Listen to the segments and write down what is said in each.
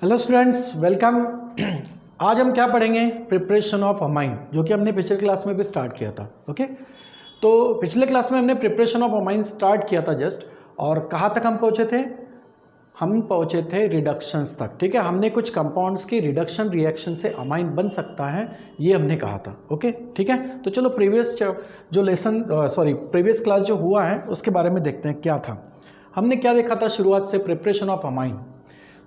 Hello students, welcome. आज हम क्या पढ़ेंगे? प्रिपरेशन ऑफ अमाइन, जो कि हमने पिछले क्लास में भी स्टार्ट किया था। ओके, तो पिछले क्लास में हमने प्रिपरेशन ऑफ अमाइन स्टार्ट किया था जस्ट, और कहाँ तक हम पहुँचे थे? हम पहुँचे थे रिडक्शंस तक। ठीक है, हमने कुछ कंपाउंड्स की रिडक्शन रिएक्शन से अमाइन बन सकता है, ये हमने कहा था। ओके, ठीक है, तो चलो प्रीवियस क्लास जो हुआ है उसके बारे में देखते हैं क्या था। हमने क्या देखा था शुरुआत से? Preparation of amine.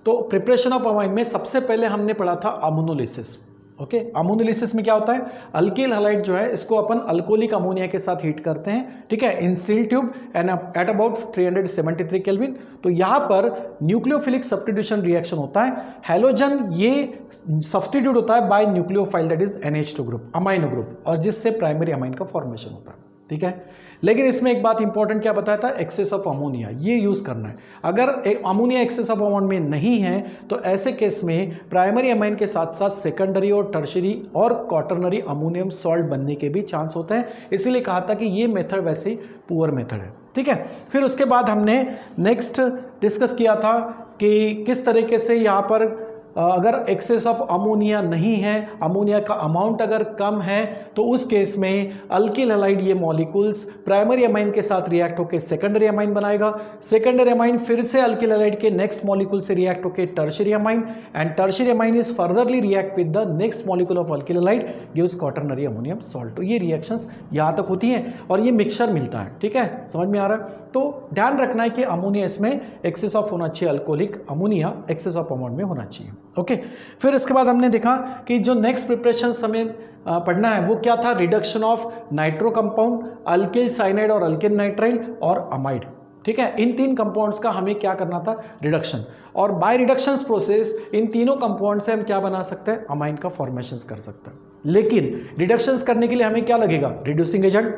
तो प्रिपरेशन ऑफ अमाइन में सबसे पहले हमने पढ़ा था अमोनोलिसिस। ओके, अमोनोलिसिस में क्या होता है? अल्किल हैलाइड जो है इसको अपन अल्कोहलिक अमोनिया के साथ हीट करते हैं। ठीक है, in seal tube and at about 373 kelvin. तो यहाँ पर न्यूक्लियोफिलिक सब्स्टिट्यूशन रिएक्शन होता है। हैलोजन ये सब्स्टिट्यूट होता है by nucleophile, that is NH2 group, amino group, और जिससे प्राइमरी अमाइन का फॉर्मेशन होता है। ठीक है, लेकिन इसमें एक बात इंपॉर्टेंट क्या बताया था? एक्सेस ऑफ अमोनिया, ये यूज करना है। अगर अमोनिया एक्सेस ऑफ अमाउंट में नहीं है तो ऐसे केस में प्राइमरी अमाइन के साथ साथ सेकेंडरी और टर्शियरी और क्वाटरनरी अमोनियम सॉल्ट बनने के भी चांस होते हैं। इसीलिए कहा था कि ये मेथड वैसे ही पुअर मेथड है। ठीक है, फिर उसके बाद हमने नेक्स्ट डिस्कस किया था कि किस तरीके से यहाँ पर अगर एक्सेस ऑफ अमोनिया नहीं है, अमोनिया का अमाउंट अगर कम है, तो उस केस में अल्किल हैलाइड ये मॉलिक्यूल्स प्राइमरी अमाइन के साथ रिएक्ट होकर सेकेंडरी अमाइन बनाएगा। सेकेंडरी अमाइन फिर से अल्किल हैलाइड के नेक्स्ट मॉलिक्यूल से रिएक्ट होकर tertiary amine, and tertiary amine is furtherly react with the next molecule of alkyl halide gives quaternary ammonium salt. तो ये रिएक्शंस यहाँ तक होती हैं और ये मिक्सचर मिलता है। ठीक है, समझ में आ रहा है? तो ध्यान रखना है कि अमोनिया इसमें एक्सेस ऑफ होना चाहिए, alcoholic ammonia excess of amount में होना चाहिए। ओके, फिर इसके बाद हमने देखा कि जो नेक्स्ट प्रिपरेशन हमें पढ़ना है वो क्या था? Reduction of nitro compound, alkyl cyanide और अल्किल नाइट्राइल और अमाइड। ठीक है, इन तीन कंपाउंड्स का हमें क्या करना था? रिडक्शन। और बाय रिडक्शन प्रोसेस इन तीनों कंपाउंड से हम क्या बना सकते हैं? अमाइन का फॉर्मेशन कर सकते हैं। लेकिन रिडक्शंस करने के लिए हमें क्या लगेगा? Reducing agent.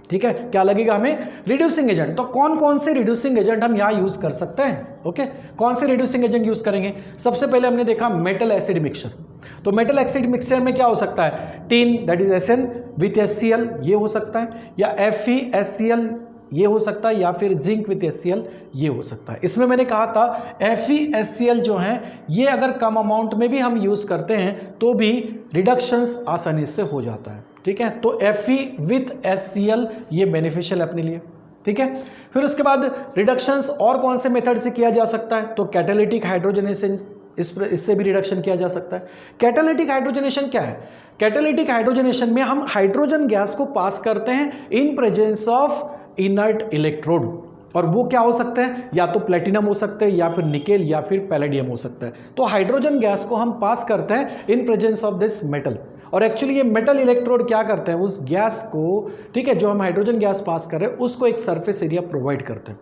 ठीक है, क्या लगेगा हमें? Reducing agent. तो कौन कौन से रिड्यूसिंग एजेंट हम यहाँ यूज कर सकते हैं? ओके, कौन से रिड्यूसिंग एजेंट यूज करेंगे? सबसे पहले हमने देखा मेटल एसिड मिक्सचर। तो मेटल एसिड मिक्सचर में क्या हो सकता है? Tin that is SN with HCl ये हो सकता है, या FeSCl ये हो सकता है, या फिर जिंक विथ HCl ये हो सकता है। इसमें मैंने कहा था FeSCl जो है ये अगर कम अमाउंट में भी हम यूज करते हैं तो भी रिडक्शंस आसानी से हो जाता है। ठीक है, तो Fe विथ HCl ये बेनिफिशियल है अपने लिए। ठीक है, फिर उसके बाद रिडक्शंस और कौन से मेथड से किया जा सकता है? तो कैटालिटिक हाइड्रोजनेशन, इससे भी रिडक्शन किया जा सकता है। कैटालिटिक हाइड्रोजनेशन क्या है? कैटालिटिक हाइड्रोजनेशन में हम हाइड्रोजन गैस को पास करते हैं in presence of inert electrode, और वो क्या हो सकते हैं? या तो प्लेटिनम हो सकते हैं, या फिर निकेल, या फिर पैलेडियम हो सकता है। तो हाइड्रोजन गैस को हम पास करते हैं in presence of this metal, और एक्चुअली ये मेटल इलेक्ट्रोड क्या करते हैं? उस गैस को, ठीक है, जो हम हाइड्रोजन गैस पास कर रहे हैं उसको एक सरफेस एरिया प्रोवाइड करते हैं।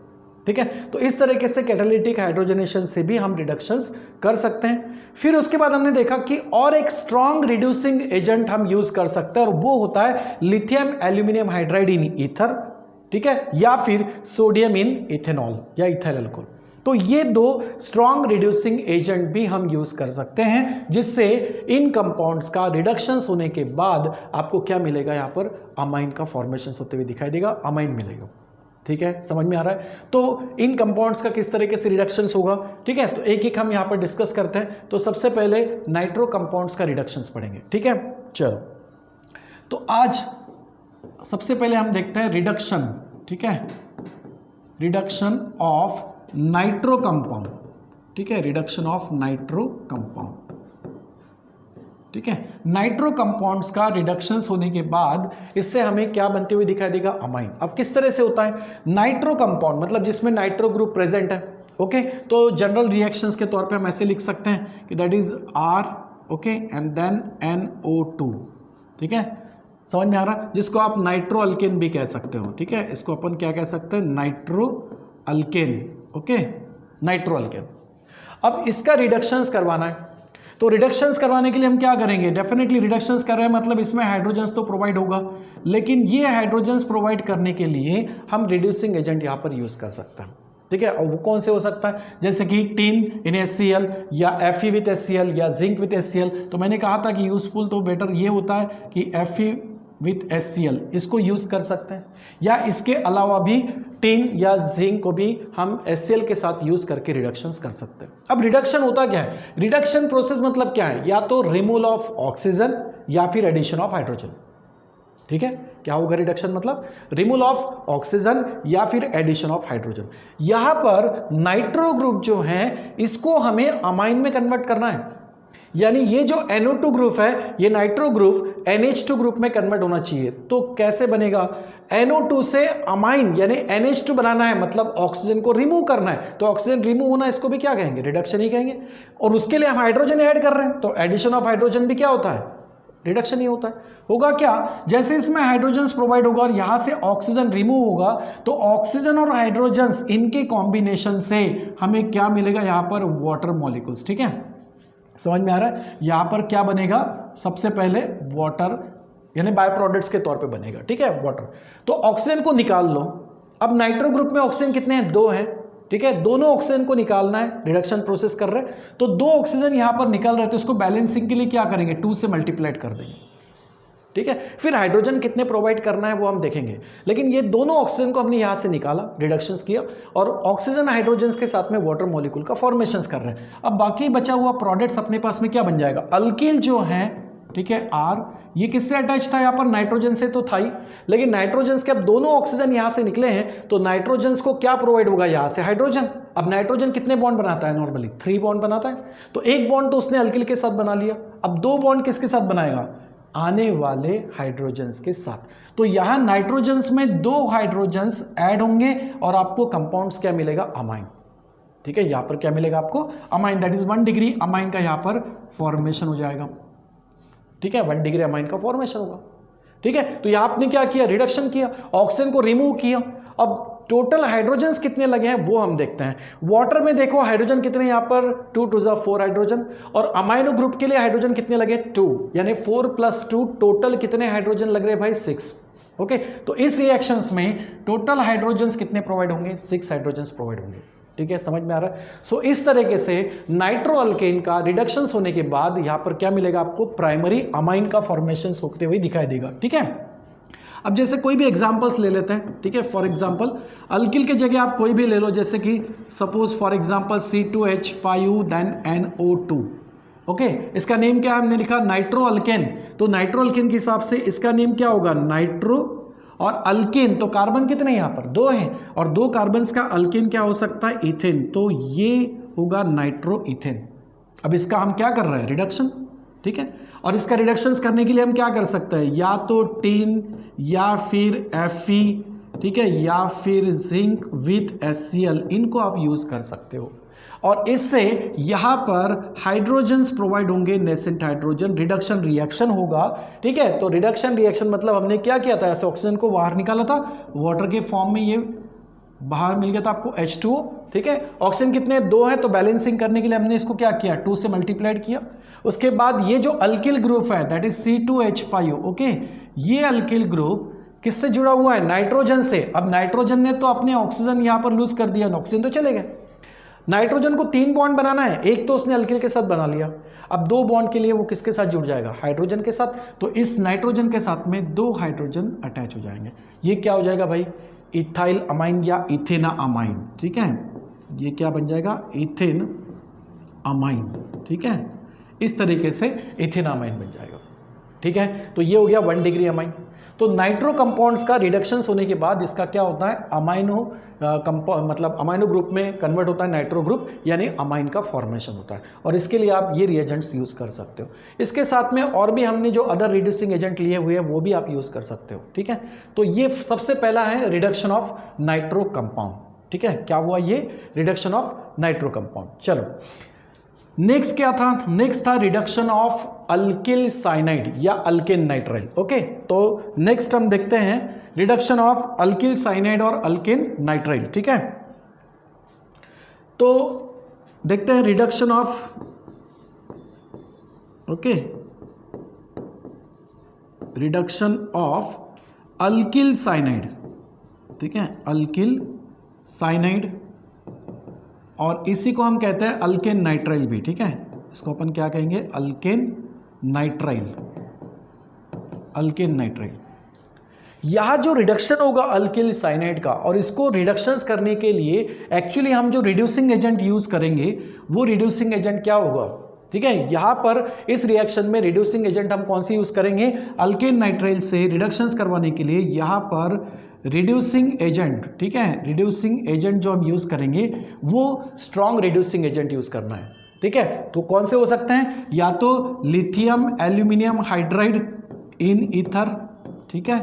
ठीक है, तो इस तरीके से कैटालिटिक हाइड्रोजनेशन से भी हम रिडक्शंस कर सकते हैं। फिर उसके बाद हमने देखा कि और एक स्ट्रॉन्ग रिड्यूसिंग एजेंट हम यूज कर सकते हैं, और वो होता है lithium aluminium hydride in ether. ठीक है, या फिर सोडियम इन इथेनॉल या इथाइल अल्कोहल। तो ये दो स्ट्रॉन्ग रिड्यूसिंग एजेंट भी हम यूज कर सकते हैं, जिससे इन कंपाउंड्स का रिडक्शंस होने के बाद आपको क्या मिलेगा? यहाँ पर अमाइन का फॉर्मेशन होते हुए दिखाई देगा, अमाइन मिलेगा। ठीक है, समझ में आ रहा है? तो इन कंपाउंड्स का किस तरीके से रिडक्शंस होगा? ठीक है, तो एक एक हम यहाँ पर डिस्कस करते हैं। तो सबसे पहले नाइट्रो कंपाउंड्स का रिडक्शंस पढ़ेंगे। ठीक है, चलो, तो आज सबसे पहले हम देखते हैं रिडक्शन। ठीक है, रिडक्शन ऑफ नाइट्रो कंपाउंड। ठीक है, रिडक्शन ऑफ नाइट्रो कंपाउंड। ठीक है, नाइट्रो कंपाउंड्स का रिडक्शंस होने के बाद इससे हमें क्या बनते हुए दिखाई देगा? अमाइन। अब किस तरह से होता है? नाइट्रो कंपाउंड मतलब जिसमें नाइट्रो ग्रुप प्रेजेंट है। ओके, तो जनरल रिएक्शंस के तौर पे हम ऐसे लिख सकते हैं कि that is R, okay, and then NO2। ठीक है, समझ में आ रहा? जिसको आप नाइट्रो अल्केन भी कह सकते हो। ठीक है, इसको अपन क्या कह सकते हैं? Nitro alkane. Okay, nitro alkane. अब इसका रिडक्शंस करवाना है, तो रिडक्शंस करवाने के लिए हम क्या करेंगे? डेफिनेटली रिडक्शंस कर रहे हैं मतलब इसमें हाइड्रोजन्स तो प्रोवाइड होगा, लेकिन ये हाइड्रोजन्स प्रोवाइड करने के लिए हम रिड्यूसिंग एजेंट यहाँ पर यूज कर सकते हैं। ठीक है, और वो कौन से हो सकता है? जैसे कि टीन इन HCl, या Fe विथ HCl, या जिंक विथ HCl। तो मैंने कहा था कि यूजफुल तो बेटर ये होता है कि Fe विथ HCl इसको यूज कर सकते हैं, या इसके अलावा भी टिन या जिंक को भी हम HCl के साथ यूज करके रिडक्शंस कर सकते हैं। अब रिडक्शन होता क्या है? रिडक्शन प्रोसेस मतलब क्या है? या तो रिमूवल ऑफ ऑक्सीजन या फिर एडिशन ऑफ हाइड्रोजन। ठीक है, क्या होगा रिडक्शन मतलब? रिमूवल ऑफ ऑक्सीजन या फिर एडिशन ऑफ हाइड्रोजन। यहां पर नाइट्रो ग्रुप जो है इसको हमें अमाइन में कन्वर्ट करना है, यानी ये जो NO2 ग्रुप है ये नाइट्रो ग्रुप NH2 ग्रुप में कन्वर्ट होना चाहिए। तो कैसे बनेगा? NO2 से अमाइन यानी NH2 बनाना है, मतलब ऑक्सीजन को रिमूव करना है। तो ऑक्सीजन रिमूव होना इसको भी क्या कहेंगे? रिडक्शन ही कहेंगे। और उसके लिए हम हाइड्रोजन ऐड कर रहे हैं, तो एडिशन ऑफ हाइड्रोजन भी क्या होता है? रिडक्शन ही होता है। होगा क्या? जैसे इसमें हाइड्रोजन प्रोवाइड होगा और यहां से ऑक्सीजन रिमूव होगा, तो ऑक्सीजन और हाइड्रोजन इनके कॉम्बिनेशन से हमें क्या मिलेगा? यहां पर वाटर मॉलिक्यूल्स। ठीक है, समझ में आ रहा है? यहां पर क्या बनेगा? सबसे पहले वाटर यानी बाय प्रोडक्ट्स के तौर पे बनेगा। ठीक है, वाटर। तो ऑक्सीजन को निकाल लो। अब नाइट्रो ग्रुप में ऑक्सीजन कितने हैं? 2 हैं। ठीक है, दोनों ऑक्सीजन को निकालना है, रिडक्शन प्रोसेस कर रहे हैं, तो 2 ऑक्सीजन यहां पर निकल रहे थे, उसको बैलेंसिंग के लिए क्या करेंगे? 2 से मल्टीप्लाइड कर देंगे। ठीक है, फिर हाइड्रोजन कितने प्रोवाइड करना है वो हम देखेंगे। लेकिन ये दोनों ऑक्सीजन को हमने यहां से निकाला, रिडक्शंस किया, और ऑक्सीजन हाइड्रोजन के साथ में वाटर मॉलिक्यूल का फॉर्मेशंस कर रहे हैं। अब बाकी बचा हुआ प्रोडक्ट्स अपने पास में क्या बन जाएगा? अल्किल जो है, ठीक है, R, ये किससे अटैच था? यहां पर नाइट्रोजन से तो था ही, लेकिन नाइट्रोजन के अब दोनों ऑक्सीजन यहां से निकले हैं, तो नाइट्रोजन को क्या प्रोवाइड होगा? यहां से हाइड्रोजन। अब नाइट्रोजन कितने बॉन्ड बनाता है? नॉर्मली 3 बॉन्ड बनाता है, तो 1 बॉन्ड तो उसने अल्किल के साथ बना लिया। अब 2 बॉन्ड किसके साथ बनाएगा? आने वाले हाइड्रोजन्स के साथ। तो यहां नाइट्रोजन्स में 2 हाइड्रोजन्स ऐड होंगे और आपको कंपाउंड्स क्या मिलेगा? अमाइन। ठीक है, यहां पर क्या मिलेगा आपको? Amine. That is 1 degree amine का यहां पर फॉर्मेशन हो जाएगा। ठीक है, 1 डिग्री अमाइन का फॉर्मेशन होगा। ठीक है, तो यहां आपने क्या किया? रिडक्शन किया, ऑक्सीजन को रिमूव किया। अब टोटल हाइड्रोजन्स कितने लगे हैं वो हम देखते हैं। वाटर में देखो हाइड्रोजन कितने, यहां पर 2 to the 4 हाइड्रोजन, और अमाइनो ग्रुप के लिए हाइड्रोजन कितने लगे? 2, यानी 4 + 2 टोटल कितने हाइड्रोजन लग रहे हैं भाई? 6। ओके, तो इस रिएक्शंस में टोटल हाइड्रोजन्स कितने प्रोवाइड होंगे? 6 हाइड्रोजन्स प्रोवाइड होंगे। ठीक है, समझ में आ रहा है? सो इस तरीके से नाइट्रो अल्केन का रिडक्शन होने के बाद यहां पर क्या मिलेगा आपको? प्राइमरी अमाइन का फॉर्मेशन होते हुए दिखाई देगा। ठीक है, अब जैसे कोई भी एग्जांपल्स ले लेते हैं। ठीक है, फॉर एग्जांपल अल्किल के जगह आप कोई भी ले लो, जैसे कि suppose for example C2H5 then NO2। Okay, इसका नेम क्या हमने लिखा? Nitro alkane. तो नाइट्रो अल्केन के हिसाब से इसका नेम क्या होगा? नाइट्रो, और अल्केन तो कार्बन कितने यहाँ पर? 2 हैं, और 2 कार्बन का अल्केन क्या हो सकता है? इथेन। तो ये होगा नाइट्रो इथेन। अब इसका हम क्या कर रहे हैं? रिडक्शन। ठीक है, और इसका रिडक्शंस करने के लिए हम क्या कर सकते हैं? या तो टिन या फिर Fe, ठीक है, या फिर जिंक विथ HCl, इनको आप यूज कर सकते हो। और इससे यहां पर हाइड्रोजन्स प्रोवाइड होंगे, नेसेंट हाइड्रोजन। रिडक्शन रिएक्शन होगा। ठीक है, तो रिडक्शन रिएक्शन मतलब हमने क्या किया था? ऐसे ऑक्सीजन को बाहर निकाला था, वाटर के फॉर्म में ये बाहर मिल गया था आपको H2O। ठीक है, ऑक्सीजन कितने? 2 है, तो बैलेंसिंग करने के लिए हमने इसको क्या किया? 2 से मल्टीप्लाइड किया। उसके बाद ये जो अल्किल ग्रुप है दैट इज C2H5। ओके, ये अल्किल ग्रुप किससे जुड़ा हुआ है? नाइट्रोजन से। अब नाइट्रोजन ने तो अपने ऑक्सीजन यहां पर लूज कर दिया, ऑक्सीजन तो चले गए। नाइट्रोजन को 3 बॉन्ड बनाना है, एक तो उसने अल्किल के साथ बना लिया। अब 2 बॉन्ड के लिए वो किसके साथ जुड़ जाएगा? हाइड्रोजन के साथ। तो इस नाइट्रोजन के साथ में 2 हाइड्रोजन अटैच हो जाएंगे। ये क्या हो जाएगा भाई? इथाइल अमाइन या इथेना अमाइन। ठीक है, ये क्या बन जाएगा? Ethane amine. ठीक है, इस तरीके से इथेन अमाइन बन जाएगा। ठीक है, तो ये हो गया 1 डिग्री अमाइन। तो नाइट्रो कंपाउंड्स का रिडक्शंस होने के बाद इसका क्या होता है? अमाइनो कंपाउंड मतलब अमाइनो ग्रुप में कन्वर्ट होता है नाइट्रो ग्रुप, यानी अमाइन का फॉर्मेशन होता है। और इसके लिए आप ये रिएजेंट्स यूज कर सकते हो। इसके साथ में और भी हमने जो अदर रिड्यूसिंग एजेंट लिए हुए हैं वो भी आप यूज कर सकते हो। ठीक है, तो ये सबसे पहला है रिडक्शन ऑफ नाइट्रो कंपाउंड। ठीक है, क्या हुआ? ये रिडक्शन ऑफ नाइट्रो कंपाउंड। चलो नेक्स्ट क्या था? नेक्स्ट था रिडक्शन ऑफ अल्किल साइनाइड या अल्केन नाइट्राइल। ओके, तो नेक्स्ट हम देखते हैं रिडक्शन ऑफ अल्किल साइनाइड और अल्केन नाइट्राइल। ठीक है, तो देखते हैं reduction of, okay, reduction of alkyl cyanide. ठीक है, अल्किल साइनाइड, और इसी को हम कहते हैं अल्केन नाइट्राइल भी। ठीक है, इसको अपन क्या कहेंगे? Alkane nitrile. अल्केन नाइट्राइल यहाँ जो रिडक्शन होगा अल्किल साइनाइड का, और इसको रिडक्शंस करने के लिए एक्चुअली हम जो रिड्यूसिंग एजेंट यूज करेंगे वो रिड्यूसिंग एजेंट क्या होगा, ठीक है। यहाँ पर इस रिएक्शन में रिड्यूसिंग एजेंट हम कौन सी यूज करेंगे, अल्केन नाइट्राइल से रिडक्शंस करवाने के लिए यहाँ पर रिड्यूसिंग एजेंट, ठीक है, रिड्यूसिंग एजेंट जो हम यूज करेंगे वो स्ट्रॉन्ग रिड्यूसिंग एजेंट यूज करना है, ठीक है। तो कौन से हो सकते हैं, या तो lithium aluminium hydride in ether, ठीक है,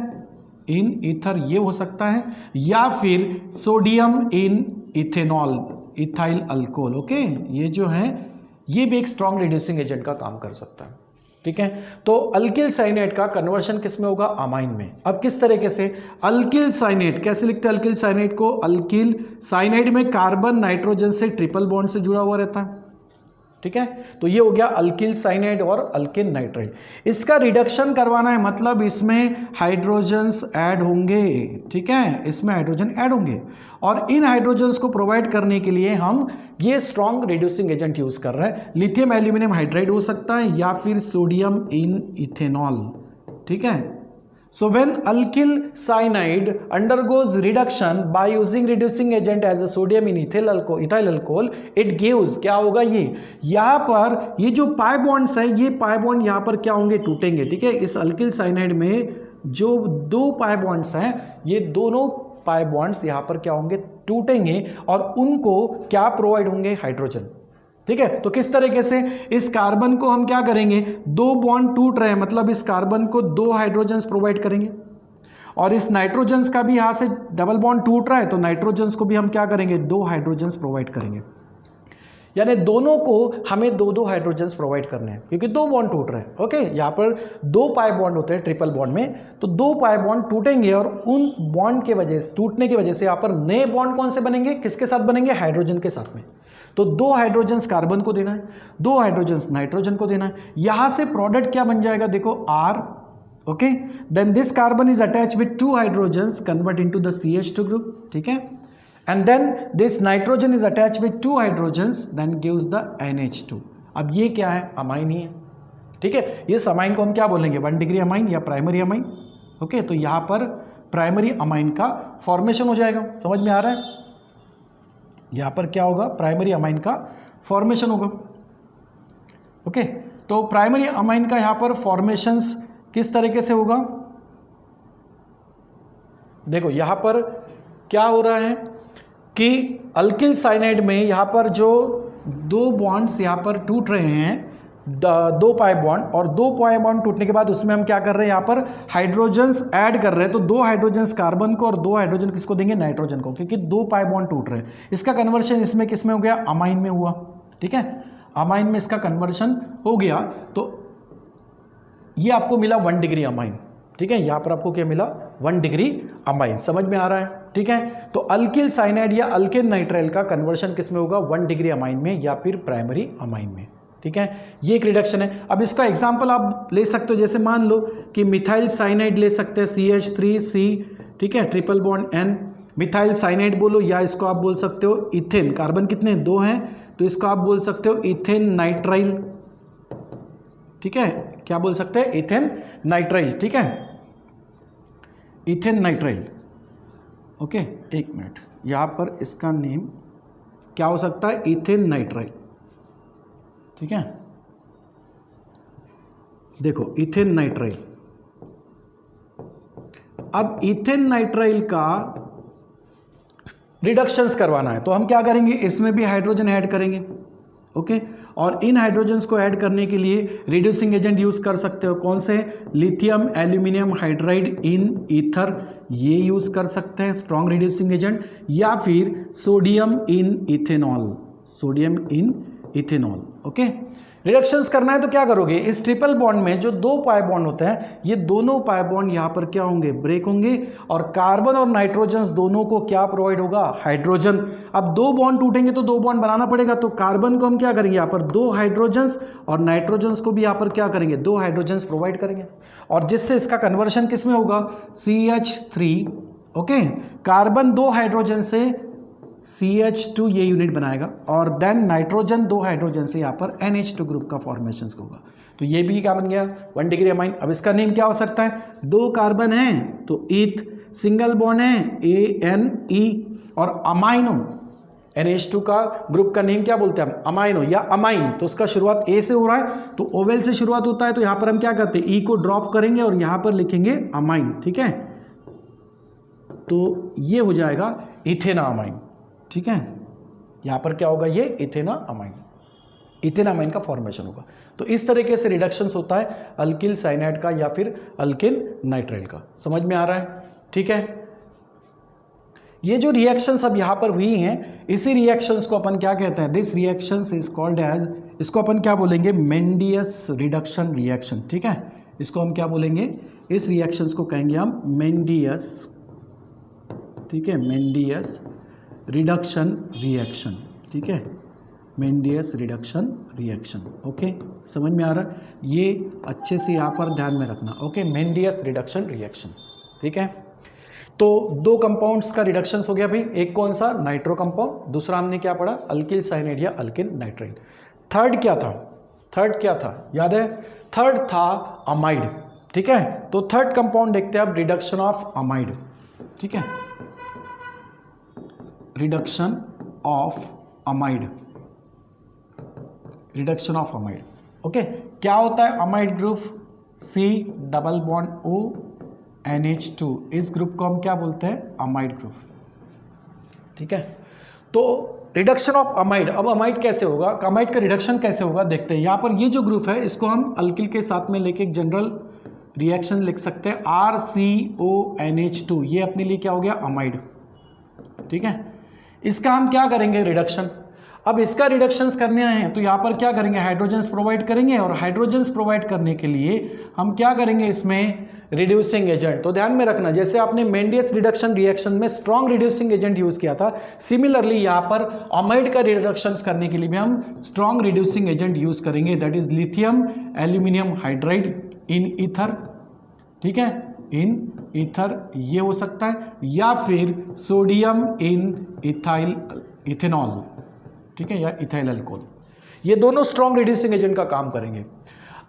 इन ईथर ये हो सकता है, या फिर सोडियम इन इथेनॉल, इथाइल अल्कोहल, ओके, ये जो है ये भी एक स्ट्रॉन्ग रिड्यूसिंग एजेंट का काम कर सकता है, ठीक है। तो अल्किल साइनेट का कन्वर्शन किस में होगा, अमाइन में। अब किस तरीके से अल्किल साइनेट, कैसे लिखते हैं अल्किल साइनेट को, अल्किल साइनेट में कार्बन नाइट्रोजन से ट्रिपल बॉन्ड से जुड़ा हुआ रहता है, ठीक है। तो ये हो गया अल्किल साइनाइड और अल्केन नाइट्राइल। इसका रिडक्शन करवाना है, मतलब इसमें हाइड्रोजन्स ऐड होंगे, ठीक है, इसमें हाइड्रोजन ऐड होंगे, और इन हाइड्रोजन्स को प्रोवाइड करने के लिए हम ये स्ट्रॉन्ग रिड्यूसिंग एजेंट यूज कर रहे हैं। लिथियम एल्यूमिनियम हाइड्राइड हो सकता है या फिर सोडियम इन इथेनॉल, ठीक है। So when alkyl cyanide undergoes reduction by using reducing agent as a sodium in ethyl alcohol, it gives, क्या होगा ये, यहाँ पर ये जो पाई बॉन्ड्स है, ये पाई बॉन्ड यहाँ पर क्या होंगे, टूटेंगे, ठीक है। इस अल्किल साइनाइड में जो दो पाई बॉन्ड्स हैं, ये दोनों पाई बॉन्ड्स यहाँ पर क्या होंगे, टूटेंगे, और उनको क्या प्रोवाइड होंगे, हाइड्रोजन, ठीक है। तो किस तरीके से इस कार्बन को हम क्या करेंगे, दो बॉन्ड टूट रहे हैं, मतलब इस कार्बन को दो हाइड्रोजन्स प्रोवाइड करेंगे, और इस नाइट्रोजन्स का भी यहां से डबल बॉन्ड टूट रहा है, तो नाइट्रोजन्स को भी हम क्या करेंगे, दो हाइड्रोजन्स प्रोवाइड करेंगे, यानी दोनों को हमें दो दो हाइड्रोजन्स प्रोवाइड करने हैं, क्योंकि दो बॉन्ड टूट रहे हैं, ओके। यहाँ पर दो पाई बॉन्ड होते हैं ट्रिपल बॉन्ड में, तो दो पाई बॉन्ड टूटेंगे, और उन बॉन्ड के वजह से, टूटने की वजह से यहाँ पर नए बॉन्ड कौन से बनेंगे, किसके साथ बनेंगे, हाइड्रोजन के साथ में। तो दो हाइड्रोजन्स कार्बन को देना है, दो हाइड्रोजन्स नाइट्रोजन को देना है, यहां से प्रोडक्ट क्या बन जाएगा, देखो R, okay. Then this carbon is attach with two hydrogens, convert into the CH2 group, ठीक है। And then this nitrogen is attach with two hydrogens, then gives the NH2। अब ये क्या है, अमाइन ही है, ठीक है। इस अमाइन को हम क्या बोलेंगे, 1 डिग्री अमाइन या प्राइमरी अमाइन, ओके। तो यहां पर प्राइमरी अमाइन का फॉर्मेशन हो जाएगा, समझ में आ रहा है। यहां पर क्या होगा, प्राइमरी अमाइन का फॉर्मेशन होगा, ओके। तो प्राइमरी अमाइन का यहां पर फॉर्मेशंस किस तरीके से होगा, देखो यहां पर क्या हो रहा है कि अल्किल साइनाइड में यहां पर जो दो बॉन्ड्स यहां पर टूट रहे हैं, दो पाई बॉन्ड, और दो पाई बॉन्ड टूटने के बाद उसमें हम क्या कर रहे हैं, यहाँ पर हाइड्रोजन्स ऐड कर रहे हैं, तो दो हाइड्रोजन्स कार्बन को और दो हाइड्रोजन किसको देंगे, नाइट्रोजन को, क्योंकि दो पाई बॉन्ड टूट रहे हैं। इसका कन्वर्शन इसमें किसमें हो गया, अमाइन में हुआ, ठीक है, अमाइन में इसका कन्वर्शन हो गया, तो ये आपको मिला 1 डिग्री अमाइन, ठीक है। यहाँ पर आपको क्या मिला, 1 डिग्री अमाइन, समझ में आ रहा है, ठीक है। तो अल्किल साइनाइड या अल्केन नाइट्राइल का कन्वर्शन किसमें होगा, 1 डिग्री अमाइन में या फिर प्राइमरी अमाइन में, ठीक है। ये एक रिडक्शन है। अब इसका एग्जांपल आप ले सकते हो, जैसे मान लो कि मिथाइल साइनाइड ले सकते हैं, CH3C, ठीक है, triple bond N, methyl cyanide बोलो, या इसको आप बोल सकते हो इथेन, कार्बन कितने, दो हैं, तो इसको आप बोल सकते हो इथेन नाइट्राइल, ठीक है, क्या बोल सकते हैं, इथेन नाइट्राइल, ठीक है, इथेन नाइट्राइल, ओके। एक मिनट, यहाँ पर इसका नेम क्या हो सकता है, इथेन नाइट्राइल, ठीक है। देखो इथेन नाइट्राइल, अब इथेन नाइट्राइल का रिडक्शंस करवाना है, तो हम क्या करेंगे, इसमें भी हाइड्रोजन ऐड करेंगे, ओके। और इन हाइड्रोजन्स को ऐड करने के लिए रिड्यूसिंग एजेंट यूज कर सकते हो, कौन से, lithium aluminium hydride in ether, ये यूज कर सकते हैं स्ट्रॉन्ग रिड्यूसिंग एजेंट, या फिर सोडियम इन इथेनॉल, सोडियम इन इथेनॉल, ओके। रिडक्शंस करना है तो क्या करोगे, इस ट्रिपल बॉन्ड में जो दो पाई बॉन्ड होते हैं, ये दोनों पाई बॉन्ड यहाँ पर क्या होंगे, ब्रेक होंगे, और कार्बन और नाइट्रोजन दोनों को क्या प्रोवाइड होगा, हाइड्रोजन। अब दो बॉन्ड टूटेंगे तो दो बॉन्ड बनाना पड़ेगा, तो कार्बन को हम क्या करेंगे, यहाँ पर दो हाइड्रोजन्स, और नाइट्रोजन्स को भी यहाँ पर क्या करेंगे, दो हाइड्रोजन्स प्रोवाइड करेंगे, और जिससे इसका कन्वर्शन किस में होगा, CH3, ओके। कार्बन दो हाइड्रोजन से CH2 ये यूनिट बनाएगा और देन नाइट्रोजन 2 हाइड्रोजन से यहाँ पर NH2 ग्रुप का फॉर्मेशन होगा। तो ये भी क्या बन गया 1 डिग्री अमाइन। अब इसका नेम क्या हो सकता है, 2 कार्बन है तो ईथ, सिंगल बॉन्ड है ANE और अमाइनो NH2 का ग्रुप का नेम क्या बोलते हैं हम, अमाइनो या अमाइन। तो उसका शुरुआत A से हो रहा है तो ओवेल से शुरुआत होता है, तो यहाँ पर हम क्या करते हैं E को ड्रॉप करेंगे और यहाँ पर लिखेंगे अमाइन, ठीक है। तो ये हो जाएगा इथेना अमाइन, ठीक है। यहाँ पर क्या होगा, ये इथेना अमाइन, इथेना अमाइन का फॉर्मेशन होगा। तो इस तरीके से रिडक्शंस होता है अल्किल साइनाइड का या फिर अल्किल नाइट्राइल का। समझ में आ रहा है, ठीक है। ये जो रिएक्शंस अब यहाँ पर हुई हैं, इसी रिएक्शंस को अपन क्या कहते हैं, this reactions is called as, इसको अपन क्या बोलेंगे, मेंडियस रिडक्शन रिएक्शन, ठीक है। इसको हम क्या बोलेंगे, इस रिएक्शंस को कहेंगे हम मेंडियस, ठीक है, मेंडियस रिडक्शन रिएक्शन, ठीक है, मेंडियस रिडक्शन रिएक्शन। ओके, समझ में आ रहा है, ये अच्छे से यहाँ पर ध्यान में रखना। ओके, मेंडियस रिडक्शन रिएक्शन, ठीक है। तो 2 कंपाउंड्स का रिडक्शंस हो गया भाई, एक कौन सा, नाइट्रो कंपाउंड, दूसरा हमने क्या पढ़ा, अल्किल साइनाइड या अल्किल नाइट्राइल। थर्ड क्या था, थर्ड क्या था, याद है, थर्ड था अमाइड, ठीक है। तो थर्ड कंपाउंड देखते हैं अब, रिडक्शन ऑफ अमाइड, ठीक है, reduction of amide, reduction of amide. Okay, क्या होता है amide group, C double bond O NH2, इस ग्रुप को हम क्या बोलते हैं, अमाइड ग्रुप, ठीक है। तो रिडक्शन ऑफ अमाइड, अब अमाइड कैसे होगा, अमाइड का रिडक्शन कैसे होगा देखते हैं। यहाँ पर ये जो ग्रुप है इसको हम अल्किल के साथ में लेके एक जनरल रिएक्शन लिख सकते हैं, RCONH2, ये अपने लिए क्या हो गया, अमाइड, ठीक है। इसका हम क्या करेंगे, रिडक्शन। अब इसका रिडक्शंस करने हैं तो यहाँ पर क्या करेंगे, हाइड्रोजन्स प्रोवाइड करेंगे, और हाइड्रोजन्स प्रोवाइड करने के लिए हम क्या करेंगे, इसमें रिड्यूसिंग एजेंट। तो ध्यान में रखना, जैसे आपने मेंडियस रिडक्शन रिएक्शन में स्ट्रॉन्ग रिड्यूसिंग एजेंट यूज किया था, सिमिलरली यहाँ पर अमाइड का रिडक्शंस करने के लिए भी हम स्ट्रॉन्ग रिड्यूसिंग एजेंट यूज करेंगे, that is lithium aluminium hydride in ether, ठीक है, इन ईथर ये हो सकता है, या फिर सोडियम इन इथेनॉल, ठीक है, या इथाइल अल्कोहल। ये दोनों स्ट्रॉन्ग रिड्यूसिंग एजेंट का काम करेंगे।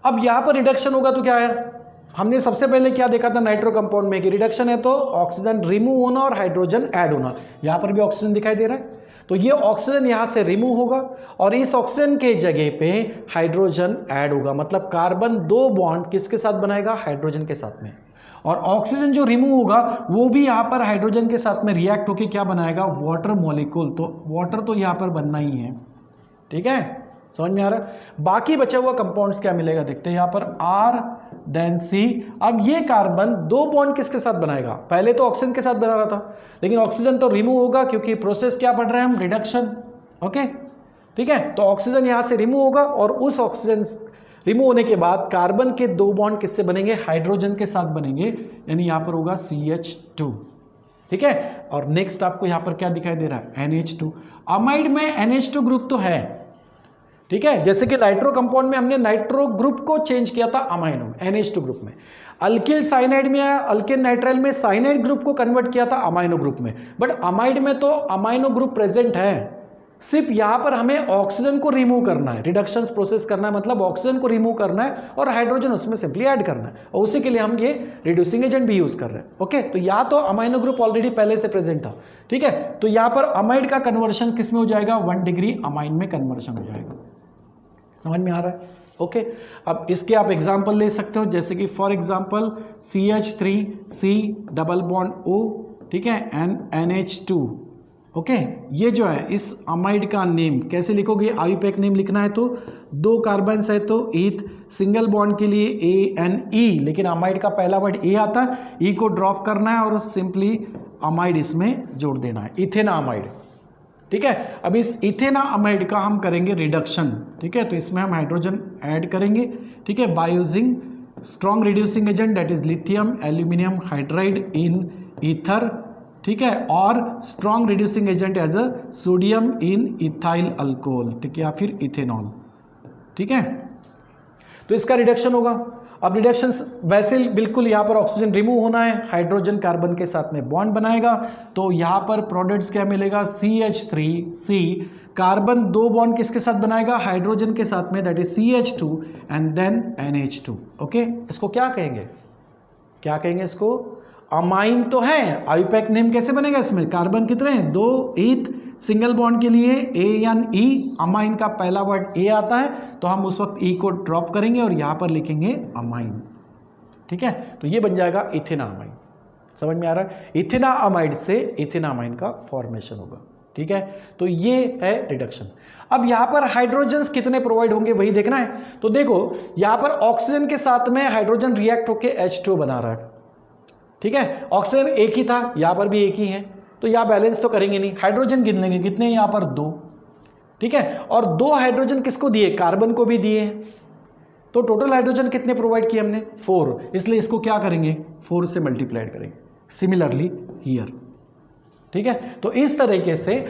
अब यहाँ पर रिडक्शन होगा तो क्या है, हमने सबसे पहले क्या देखा था नाइट्रो कंपाउंड में कि रिडक्शन है तो ऑक्सीजन रिमूव होना और हाइड्रोजन ऐड होना। यहाँ पर भी ऑक्सीजन दिखाई दे रहा है, तो ये ऑक्सीजन यहाँ से रिमूव होगा और इस ऑक्सीजन के जगह पे हाइड्रोजन ऐड होगा, मतलब कार्बन 2 बॉन्ड किसके साथ बनाएगा, हाइड्रोजन के साथ में। और ऑक्सीजन जो रिमूव होगा वो भी यहाँ पर हाइड्रोजन के साथ में रिएक्ट होकर क्या बनाएगा, वाटर मॉलिक्यूल। तो वाटर तो यहाँ पर बनना ही है, ठीक है, समझ में आ रहा है। बाकी बचा हुआ कंपाउंड्स क्या मिलेगा देखते हैं, यहाँ पर R देन C। अब ये कार्बन 2 बॉन्ड किसके साथ बनाएगा, पहले तो ऑक्सीजन के साथ बना रहा था, लेकिन ऑक्सीजन तो रिमूव होगा क्योंकि प्रोसेस क्या पढ़ रहे हैं हम, रिडक्शन। ओके, ठीक है, तो ऑक्सीजन यहाँ से रिमूव होगा और उस ऑक्सीजन रिमूव होने के बाद कार्बन के 2 बॉन्ड किससे बनेंगे, हाइड्रोजन के साथ बनेंगे, यानी यहाँ पर होगा CH2, ठीक है। और नेक्स्ट आपको यहाँ पर क्या दिखाई दे रहा है, NH2। अमाइड में NH2 ग्रुप तो है, ठीक है, जैसे कि नाइट्रो कंपाउंड में हमने नाइट्रो ग्रुप को चेंज किया था अमाइनो में, NH2 ग्रुप में। अल्किल साइनाइड में या अल्किल नाइट्राइल में साइनाइड ग्रुप को कन्वर्ट किया था अमाइनो ग्रुप में, बट अमाइड में तो अमाइनो ग्रुप प्रेजेंट है, सिर्फ यहाँ पर हमें ऑक्सीजन को रिमूव करना है, रिडक्शन प्रोसेस करना है, मतलब ऑक्सीजन को रिमूव करना है और हाइड्रोजन उसमें सिंपली ऐड करना है, और उसी के लिए हम ये रिड्यूसिंग एजेंट भी यूज कर रहे हैं। ओके, तो या तो अमाइनो ग्रुप ऑलरेडी पहले से प्रेजेंट था, ठीक है, तो यहाँ पर अमाइड का कन्वर्शन किस में हो जाएगा, 1 डिग्री अमाइन में कन्वर्शन हो जाएगा। समझ में आ रहा है, ओके। अब इसके आप एग्जाम्पल ले सकते हो, जैसे कि for example CH3C double bond O, ठीक है, NH2। ओके, ये जो है इस अमाइड का नेम कैसे लिखोगे, आयुपैक नेम लिखना है तो 2 कार्बन्स है तो ईथ, सिंगल बॉन्ड के लिए ANE, लेकिन अमाइड का पहला वर्ड A आता है, E को ड्रॉप करना है और सिंपली अमाइड इसमें जोड़ देना है, इथेना अमाइड, ठीक है। अब इस इथेना अमाइड का हम करेंगे रिडक्शन, ठीक है, तो इसमें हम हाइड्रोजन ऐड करेंगे, ठीक है, by using strong reducing agent that is lithium aluminium hydride in ether, ठीक है, और strong reducing agent as a sodium in ethyl alcohol, ठीक है, या फिर इथेनॉल, ठीक है। तो इसका रिडक्शन होगा। अब रिडक्शन वैसे बिल्कुल यहाँ पर ऑक्सीजन रिमूव होना है, हाइड्रोजन कार्बन के साथ में बॉन्ड बनाएगा, तो यहाँ पर प्रोडक्ट्स क्या मिलेगा, CH3C, कार्बन 2 बॉन्ड किसके साथ बनाएगा, हाइड्रोजन के साथ में, that is CH2 and then NH2। Okay, इसको क्या कहेंगे, क्या कहेंगे इसको, अमाइन तो है। आईयूपैक नेम कैसे बनेगा, इसमें कार्बन कितने हैं, 2, ईथ, सिंगल बॉन्ड के लिए ANE, अमाइन का पहला वर्ड A आता है, तो हम उस वक्त E को ड्रॉप करेंगे और यहाँ पर लिखेंगे अमाइन। ठीक है, तो ये बन जाएगा इथेनामाइन। समझ में आ रहा है, इथेनामाइड से इथेनामाइन का फॉर्मेशन होगा। ठीक है, तो ये है रिडक्शन। अब यहाँ पर हाइड्रोजन्स कितने प्रोवाइड होंगे वही देखना है। तो देखो यहाँ पर ऑक्सीजन के साथ में हाइड्रोजन रिएक्ट होकर H2 बना रहा है। ठीक है, ऑक्सीजन एक ही था, यहाँ पर भी एक ही है, तो यहाँ बैलेंस तो करेंगे नहीं, हाइड्रोजन गिन लेंगे, कितने यहाँ पर 2। ठीक है, और 2 हाइड्रोजन किसको दिए, कार्बन को भी दिए, तो टोटल हाइड्रोजन कितने प्रोवाइड किए हमने, 4, इसलिए इसको क्या करेंगे, 4 से मल्टीप्लाइड करेंगे। Similarly here. ठीक है, तो इस तरीके से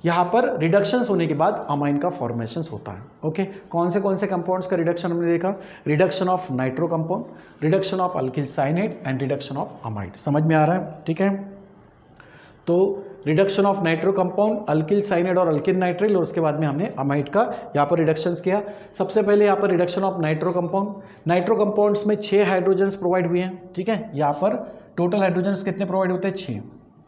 यहाँ पर रिडक्शंस होने के बाद अमाइन का फॉर्मेशंस होता है। ओके, कौन से कंपाउंड्स का रिडक्शन हमने देखा, reduction of nitro compound, reduction of alkyl cyanide and reduction of amide. समझ में आ रहा है। ठीक है, तो reduction of nitro compound, alkyl cyanide और अल्किल नाइट्राइल, और उसके बाद में हमने अमाइड का यहाँ पर रिडक्शंस किया। सबसे पहले यहाँ पर reduction of nitro compound, nitro compounds में 6 हाइड्रोजन्स प्रोवाइड हुए हैं। ठीक है, यहाँ पर टोटल हाइड्रोजन्स कितने प्रोवाइड होते हैं, 6।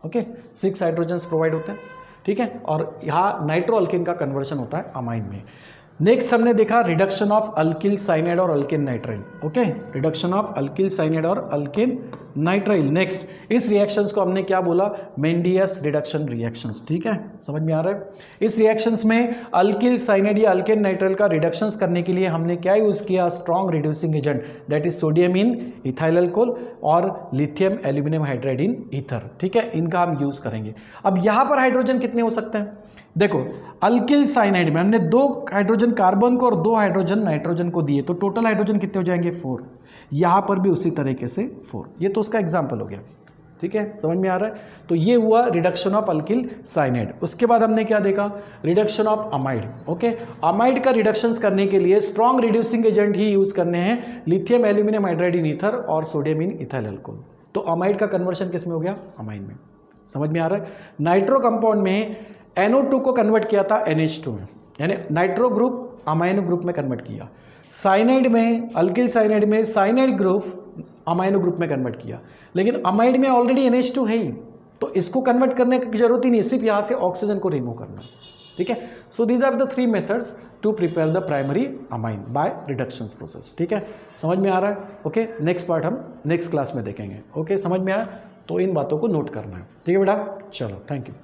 ओके, 6 हाइड्रोजन्स प्रोवाइड होते हैं। ठीक है, और यहाँ नाइट्रो अल्किन का कन्वर्शन होता है अमाइन में। नेक्स्ट हमने देखा रिडक्शन ऑफ अल्किल साइनाइड और alkene nitrile. Okay, reduction of alkyl cyanide और अल्किन नाइट्राइल। नेक्स्ट, इस रिएक्शंस को हमने क्या बोला, मेंडियस रिडक्शन रिएक्शंस। ठीक है, समझ में आ रहा है। इस रिएक्शंस में अल्किल साइनाइड या अल्किन नाइट्राइल का रिडक्शंस करने के लिए हमने क्या यूज किया, strong reducing agent, that is sodium in ethyl alcohol और lithium aluminium hydride in ether. ठीक है, इनका हम यूज करेंगे। अब यहाँ पर हाइड्रोजन कितने हो सकते हैं, देखो अल्किल साइनाइड में हमने 2 हाइड्रोजन कार्बन को और 2 हाइड्रोजन नाइट्रोजन को दिए, तो टोटल हाइड्रोजन कितने हो जाएंगे, 4। यहाँ पर भी उसी तरीके से 4। ये तो उसका एग्जाम्पल हो गया। ठीक है, समझ में आ रहा है। तो ये हुआ रिडक्शन ऑफ अल्किल साइनाइड। उसके बाद हमने क्या देखा, reduction of amide. Okay, amide का रिडक्शंस करने के लिए स्ट्रॉन्ग रिड्यूसिंग एजेंट ही यूज करने हैं, lithium aluminium hydride in ether और सोडियम इन इथाइल अल्कोहल। तो अमाइड का कन्वर्शन किस में हो गया, अमाइन में। समझ में आ रहा है। नाइट्रो कंपाउंड में NO2 को कन्वर्ट किया था NH2 में, यानी नाइट्रो ग्रुप अमाइनो ग्रुप में कन्वर्ट किया। साइनाइड में, अल्किल साइनाइड में साइनाइड ग्रुप अमाइनो ग्रुप में कन्वर्ट किया, लेकिन अमाइड में ऑलरेडी NH2 है ही, तो इसको कन्वर्ट करने की जरूरत ही नहीं, सिर्फ यहाँ से ऑक्सीजन को रिमूव करना। ठीक है, so these are the 3 methods to prepare the primary amine by reductions process. ठीक है, समझ में आ रहा है। ओके, नेक्स्ट पार्ट हम नेक्स्ट क्लास में देखेंगे। ओके, समझ में आया, तो इन बातों को नोट करना है। ठीक है बेटा, चलो, थैंक यू।